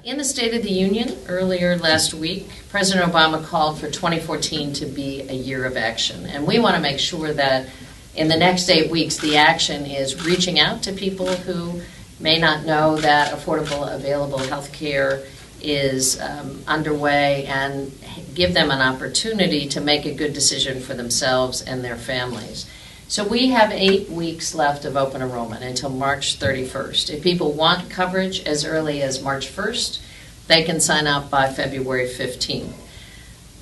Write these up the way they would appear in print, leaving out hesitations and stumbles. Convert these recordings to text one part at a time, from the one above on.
In the State of the Union earlier last week, President Obama called for 2014 to be a year of action. And we want to make sure that in the next 8 weeks, the action is reaching out to people who may not know that affordable, available health care is underway and give them an opportunity to make a good decision for themselves and their families. So we have 8 weeks left of open enrollment until March 31st. If people want coverage as early as March 1st, they can sign up by February 15th.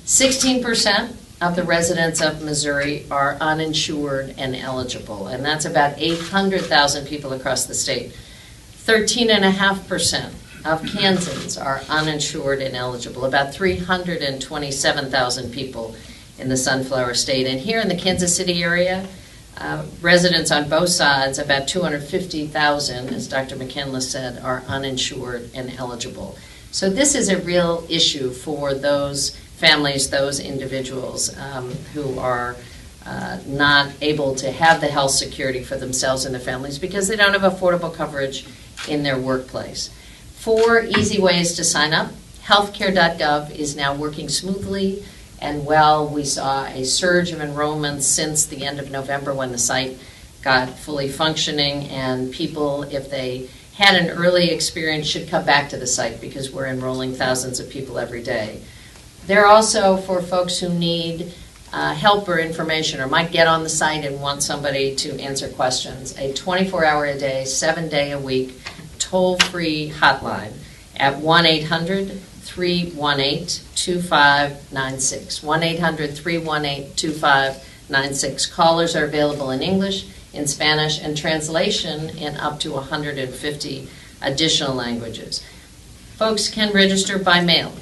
16% of the residents of Missouri are uninsured and eligible, and that's about 800,000 people across the state. 13.5% of Kansans are uninsured and eligible, about 327,000 people in the Sunflower State. And here in the Kansas City area, residents on both sides, about 250,000, as Dr. McKinless said, are uninsured and eligible. So this is a real issue for those families, those individuals who are not able to have the health security for themselves and their families because they don't have affordable coverage in their workplace. 4 easy ways to sign up. Healthcare.gov is now working smoothly and well. We saw a surge of enrollments since the end of November when the site got fully functioning, and people, if they had an early experience, should come back to the site because we're enrolling thousands of people every day. They're also for folks who need help or information or might get on the site and want somebody to answer questions. A 24-hour-a-day, 7-day-a-week, toll-free hotline at 1-800-318-2596. 1-800-318-2596. Callers are available in English, in Spanish, and translation in up to 150 additional languages. Folks can register by mail,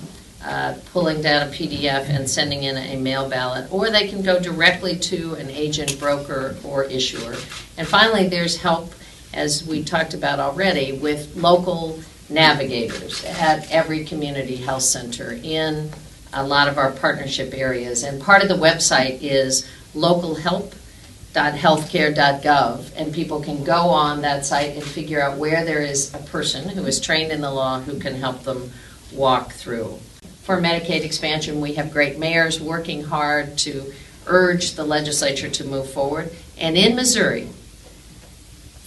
pulling down a PDF and sending in a mail ballot, or they can go directly to an agent, broker, or issuer. And finally, there's help, as we talked about already, with local navigators at every community health center in a lot of our partnership areas. And part of the website is localhelp.healthcare.gov, and people can go on that site and figure out where there is a person who is trained in the law who can help them walk through. For Medicaid expansion, we have great mayors working hard to urge the legislature to move forward. And in Missouri,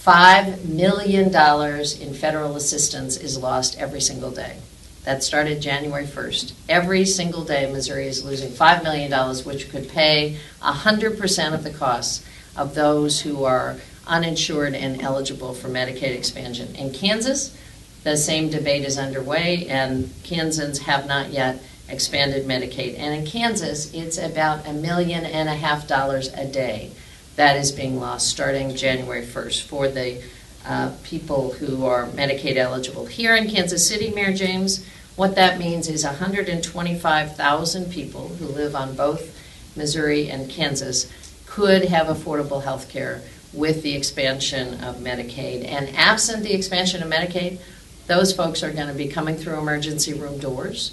$5 million in federal assistance is lost every single day. That started January 1st. Every single day, Missouri is losing $5 million, which could pay 100% of the costs of those who are uninsured and eligible for Medicaid expansion. In Kansas, the same debate is underway, and Kansans have not yet expanded Medicaid. And in Kansas, it's about $1.5 million a day that is being lost starting January 1st for the people who are Medicaid eligible. Here in Kansas City, Mayor James, what that means is 125,000 people who live on both Missouri and Kansas could have affordable health care with the expansion of Medicaid. And absent the expansion of Medicaid, those folks are going to be coming through emergency room doors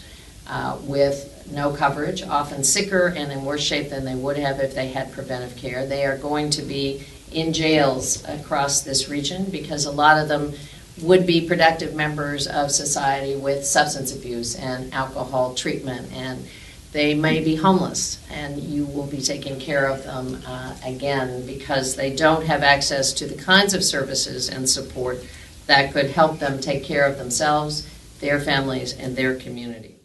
with no coverage, often sicker and in worse shape than they would have if they had preventive care. They are going to be in jails across this region because a lot of them would be productive members of society with substance abuse and alcohol treatment, and they may be homeless, and you will be taking care of them again because they don't have access to the kinds of services and support that could help them take care of themselves, their families, and their community.